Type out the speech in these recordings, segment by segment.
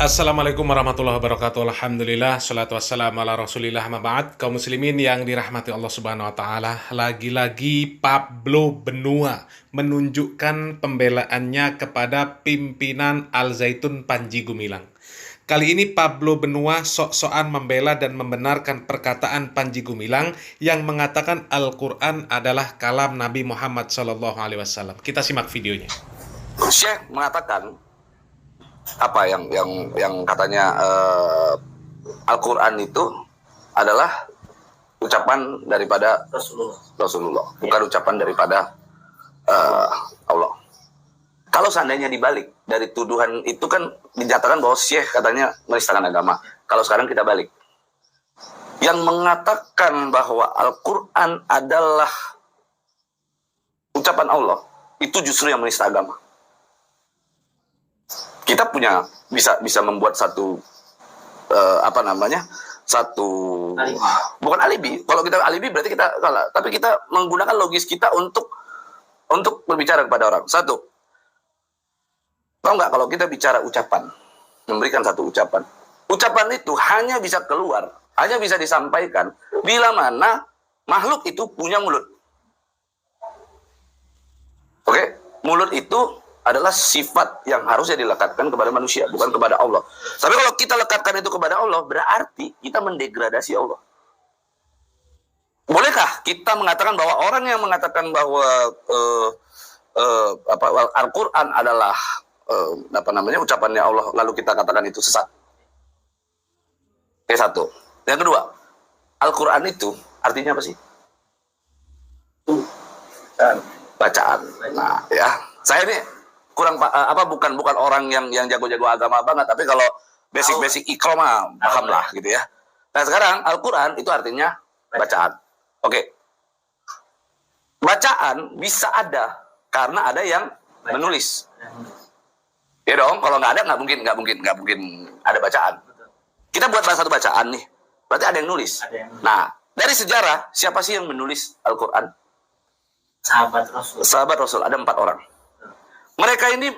Assalamualaikum warahmatullahi wabarakatuh. Alhamdulillah, salatu wassalamu ala rasulillah, ma ba'd. Kaum muslimin yang dirahmati Allah subhanahu wa ta'ala, lagi-lagi Pablo Benua menunjukkan pembelaannya kepada pimpinan Al Zaitun Panji Gumilang. Kali ini Pablo Benua sok-sokan membela dan membenarkan perkataan Panji Gumilang yang mengatakan Al-Quran adalah kalam Nabi Muhammad SAW. Kita simak videonya. Syekh mengatakan apa yang katanya Al-Quran itu adalah ucapan daripada Rasulullah, bukan ucapan daripada Allah. Kalau seandainya dibalik dari tuduhan itu kan dinyatakan bahwa Syekh katanya menistakan agama. Kalau sekarang kita balik, yang mengatakan bahwa Al-Quran adalah ucapan Allah itu justru yang menista agama. Kita punya bisa membuat satu satu alibi. Bukan alibi. Kalau kita alibi berarti kita kalah. Tapi kita menggunakan logis kita untuk berbicara kepada orang. Satu, tahu nggak kalau kita bicara ucapan, memberikan satu ucapan itu hanya bisa keluar, hanya bisa disampaikan bila mana makhluk itu punya mulut. Oke, mulut itu adalah sifat yang harusnya dilekatkan kepada manusia, bukan kepada Allah. Tapi kalau kita lekatkan itu kepada Allah, berarti kita mendegradasi Allah. Bolehkah kita mengatakan bahwa orang yang mengatakan bahwa Al-Quran adalah ucapannya Allah, lalu kita katakan itu sesat? Yang satu. Yang kedua, Al-Quran itu artinya apa sih? Bacaan. Nah, ya, saya ini bukan orang yang jago-jago agama banget, tapi kalau basic ikro mah paham lah gitu ya. Nah sekarang Al-Quran itu artinya bacaan. Oke. Bacaan bisa ada karena ada yang menulis. Ya dong, kalau nggak ada nggak mungkin ada bacaan. Kita buat satu bacaan nih, berarti ada yang nulis. Nah dari sejarah siapa sih yang menulis Al-Quran? Sahabat Rasul ada 4 orang. Mereka ini,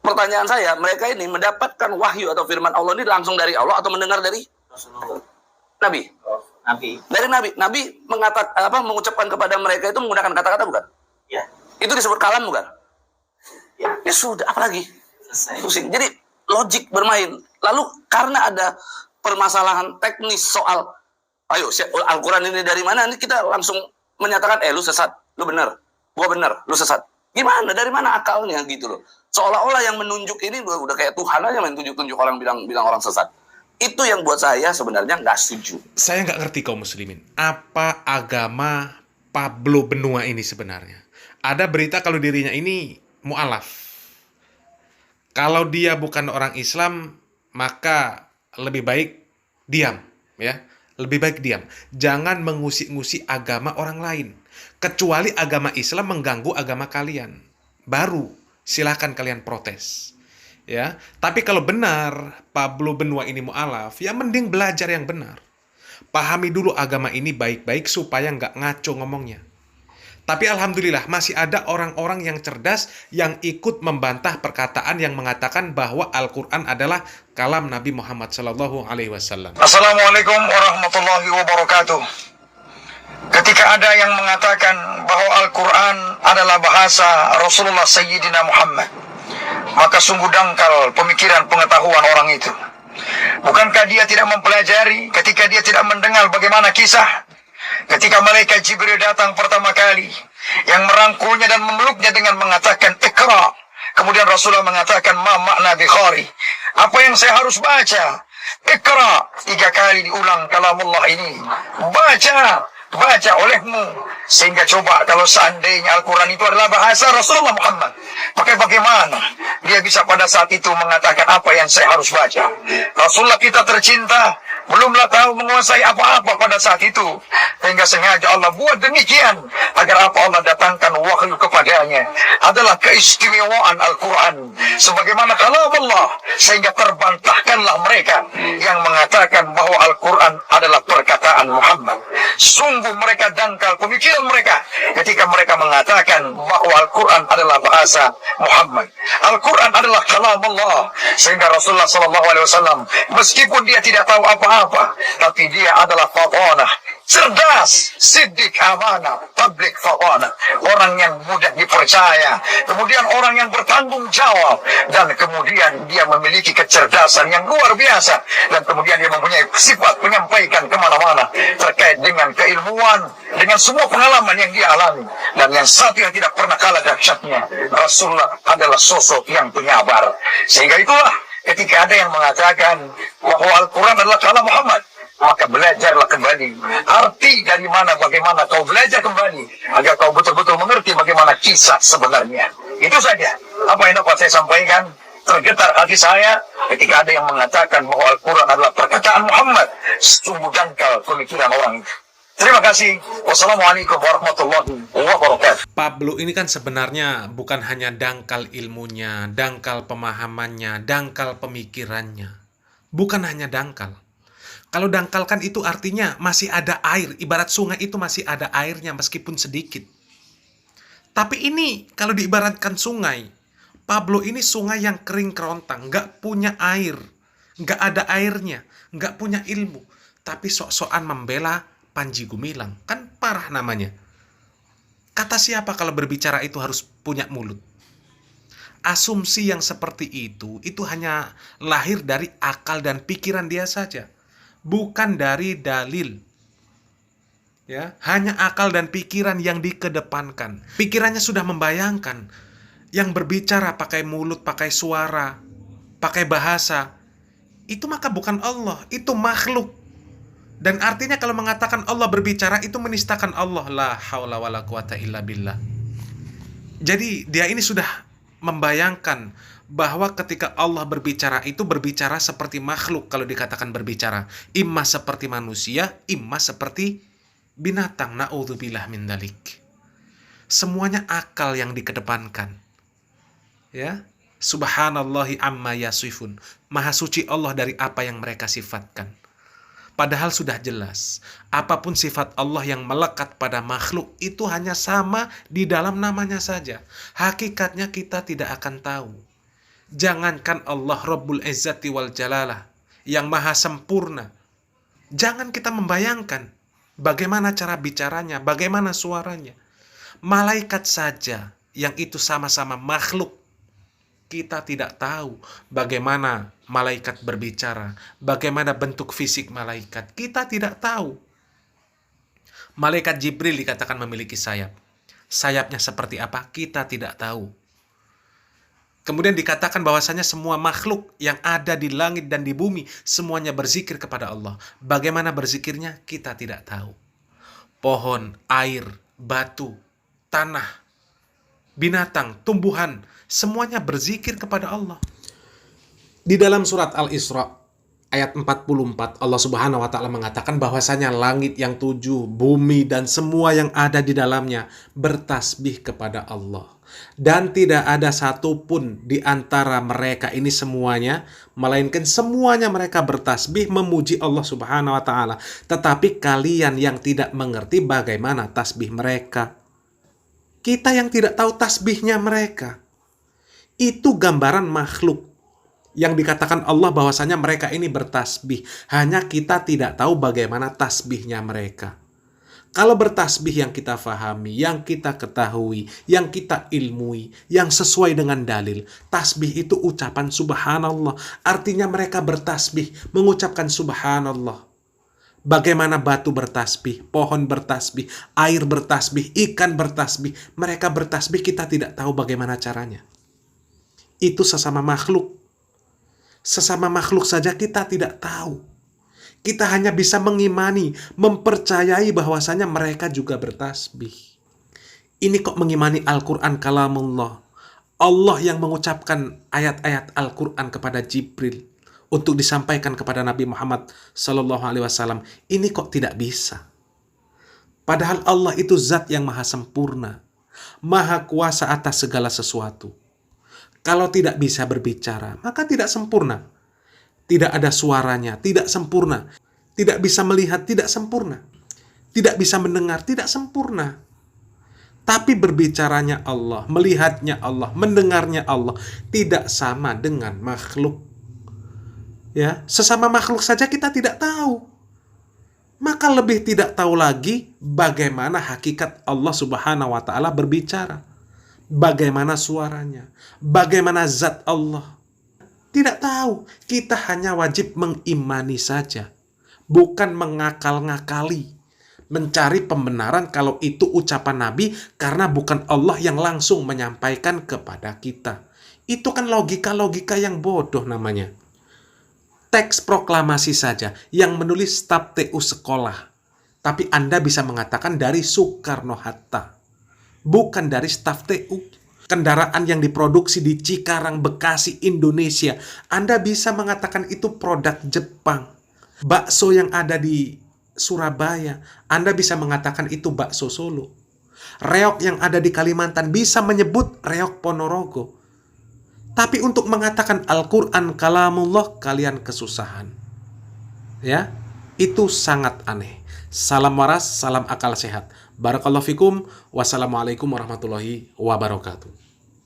pertanyaan saya, mereka ini mendapatkan wahyu atau firman Allah ini langsung dari Allah atau mendengar dari Nabi? Dari Nabi. Nabi mengucapkan kepada mereka itu menggunakan kata-kata bukan? Ya. Itu disebut kalam bukan? Ya sudah, apalagi? Pusing. Jadi logik bermain. Lalu karena ada permasalahan teknis soal, ayo Al-Quran ini dari mana? Ini kita langsung menyatakan, lu sesat, lu benar, gua benar, lu sesat. Gimana? Dari mana akalnya gitu loh? Seolah-olah yang menunjuk ini udah kayak Tuhan aja main tunjuk-tunjuk orang bilang orang sesat. Itu yang buat saya sebenarnya nggak setuju. Saya nggak ngerti kaum muslimin. Apa agama Pablo Benua ini sebenarnya? Ada berita kalau dirinya ini mu'alaf. Kalau dia bukan orang Islam, maka lebih baik diam, ya. Lebih baik diam. Jangan mengusik-ngusik agama orang lain. Kecuali agama Islam mengganggu agama kalian. Baru silahkan kalian protes. Ya, tapi kalau benar Pablo Benua ini mu'alaf, ya mending belajar yang benar. Pahami dulu agama ini baik-baik supaya nggak ngaco ngomongnya. Tapi alhamdulillah masih ada orang-orang yang cerdas yang ikut membantah perkataan yang mengatakan bahwa Al-Quran adalah kalam Nabi Muhammad SAW. Assalamualaikum warahmatullahi wabarakatuh. Ketika ada yang mengatakan bahwa Al-Quran adalah bahasa Rasulullah Sayyidina Muhammad, maka sungguh dangkal pemikiran pengetahuan orang itu. Bukankah dia tidak mempelajari ketika dia tidak mendengar bagaimana kisah ketika malaikat Jibril datang pertama kali, yang merangkulnya dan memeluknya dengan mengatakan Iqra. Kemudian Rasulullah mengatakan ma makna bikhari, apa yang saya harus baca? Iqra. 3 kali diulang kalamullah ini, baca olehmu. Sehingga coba kalau seandainya Al-Quran itu adalah bahasa Rasulullah Muhammad, maka bagaimana dia bisa pada saat itu mengatakan apa yang saya harus baca? Rasulullah kita tercinta belumlah tahu menguasai apa-apa pada saat itu. Hingga sengaja Allah buat demikian agar apa Allah datangkan wahyu kepadanya adalah keistimewaan Al-Quran sebagaimana kalam Allah, sehingga terbantahkanlah mereka yang mengatakan bahwa Al-Quran adalah perkataan Muhammad. Sungguh mereka dangkal pemikiran mereka ketika mereka mengatakan bahwa Al-Quran adalah bahasa Muhammad. Al-Quran adalah kalam Allah, sehingga Rasulullah SAW meskipun dia tidak tahu apa-apa, tapi dia adalah fatanah, cerdas, siddiq, amanah, tablik, fatanah, orang yang mudah dipercaya, kemudian orang yang bertanggung jawab, dan kemudian dia memiliki kecerdasan yang luar biasa, dan kemudian dia mempunyai sifat menyampaikan kemana-mana terkait dengan keilmuan, dengan semua pengalaman yang dia alami. Dan yang satu yang tidak pernah kalah dahsyatnya, Rasulullah adalah sosok yang penyabar. Sehingga itulah ketika ada yang mengatakan bahwa Al-Quran adalah kalam Muhammad, maka belajarlah kembali arti dari mana, bagaimana kau belajar kembali agar kau betul-betul mengerti bagaimana kisah sebenarnya. Itu saja apa yang dapat saya sampaikan. Tergetar hati saya ketika ada yang mengatakan bahwa Al-Quran adalah perkataan Muhammad. Sungguh dangkal pemikiran orang itu. Terima kasih. Wassalamualaikum warahmatullahi wabarakatuh. Pablo ini kan sebenarnya bukan hanya dangkal ilmunya, dangkal pemahamannya, dangkal pemikirannya. Bukan hanya dangkal. Kalau dangkal kan itu artinya masih ada air. Ibarat sungai itu masih ada airnya meskipun sedikit. Tapi ini kalau diibaratkan sungai, Pablo ini sungai yang kering kerontang, nggak punya air, nggak ada airnya, nggak punya ilmu. Tapi sok-sokan membela Panji Gumilang. Kan parah namanya. Kata siapa kalau berbicara itu harus punya mulut? Asumsi yang seperti itu hanya lahir dari akal dan pikiran dia saja. Bukan dari dalil. Ya, hanya akal dan pikiran yang dikedepankan. Pikirannya sudah membayangkan yang berbicara pakai mulut, pakai suara, pakai bahasa. Itu maka bukan Allah, itu makhluk. Dan artinya kalau mengatakan Allah berbicara itu menistakan Allah. La haula wala quwata illa billah. Jadi dia ini sudah membayangkan bahwa ketika Allah berbicara itu berbicara seperti makhluk kalau dikatakan berbicara. Imma seperti manusia, imma seperti binatang. Na'udzubillah min dalik. Semuanya akal yang dikedepankan. Ya, subhanallahi amma yasifun. Maha suci Allah dari apa yang mereka sifatkan. Padahal sudah jelas, apapun sifat Allah yang melekat pada makhluk itu hanya sama di dalam namanya saja. Hakikatnya kita tidak akan tahu. Jangankan Allah Rabbul Izzati wal Jalalah yang maha sempurna. Jangan kita membayangkan bagaimana cara bicaranya, bagaimana suaranya. Malaikat saja yang itu sama-sama makhluk. Kita tidak tahu bagaimana malaikat berbicara, bagaimana bentuk fisik malaikat. Kita tidak tahu. Malaikat Jibril dikatakan memiliki sayap. Sayapnya seperti apa? Kita tidak tahu. Kemudian dikatakan bahwasanya semua makhluk yang ada di langit dan di bumi, semuanya berzikir kepada Allah. Bagaimana berzikirnya? Kita tidak tahu. Pohon, air, batu, tanah, binatang, tumbuhan, semuanya berzikir kepada Allah. Di dalam surat Al-Isra ayat 44 Allah Subhanahu wa taala mengatakan bahwasanya langit yang 7, bumi dan semua yang ada di dalamnya bertasbih kepada Allah. Dan tidak ada satupun di antara mereka ini semuanya, melainkan semuanya mereka bertasbih memuji Allah Subhanahu wa taala. Tetapi kalian yang tidak mengerti bagaimana tasbih mereka. Kita yang tidak tahu tasbihnya mereka. Itu gambaran makhluk yang dikatakan Allah bahwasanya mereka ini bertasbih. Hanya kita tidak tahu bagaimana tasbihnya mereka. Kalau bertasbih yang kita fahami, yang kita ketahui, yang kita ilmui, yang sesuai dengan dalil, tasbih itu ucapan subhanallah. Artinya mereka bertasbih, mengucapkan subhanallah. Bagaimana batu bertasbih, pohon bertasbih, air bertasbih, ikan bertasbih. Mereka bertasbih, kita tidak tahu bagaimana caranya. Itu sesama makhluk. Sesama makhluk saja kita tidak tahu. Kita hanya bisa mengimani, mempercayai bahwasanya mereka juga bertasbih. Ini kok mengimani Al-Quran kalamullah. Allah yang mengucapkan ayat-ayat Al-Quran kepada Jibril. untuk disampaikan kepada Nabi Muhammad Sallallahu Alaihi Wasallam, ini kok tidak bisa? Padahal Allah itu zat yang maha sempurna, maha kuasa atas segala sesuatu. Kalau tidak bisa berbicara, maka tidak sempurna. Tidak ada suaranya, tidak sempurna. Tidak bisa melihat, tidak sempurna. Tidak bisa mendengar, tidak sempurna. Tapi berbicaranya Allah, melihatnya Allah, mendengarnya Allah tidak sama dengan makhluk. Ya, sesama makhluk saja kita tidak tahu. Maka lebih tidak tahu lagi bagaimana hakikat Allah Subhanahu wa taala berbicara. Bagaimana suaranya, bagaimana zat Allah. Tidak tahu, kita hanya wajib mengimani saja, bukan mengakal-ngakali. Mencari pembenaran kalau itu ucapan Nabi karena bukan Allah yang langsung menyampaikan kepada kita. Itu kan logika-logika yang bodoh namanya. Teks proklamasi saja yang menulis staf TU sekolah. Tapi Anda bisa mengatakan dari Soekarno-Hatta. Bukan dari staf TU. Kendaraan yang diproduksi di Cikarang, Bekasi, Indonesia. Anda bisa mengatakan itu produk Jepang. Bakso yang ada di Surabaya, Anda bisa mengatakan itu bakso Solo. Reok yang ada di Kalimantan bisa menyebut reok Ponorogo. Tapi untuk mengatakan Al-Quran kalamullah, kalian kesusahan. Ya, itu sangat aneh. Salam waras, salam akal sehat. Barakallahu fikum. Wassalamualaikum warahmatullahi wabarakatuh.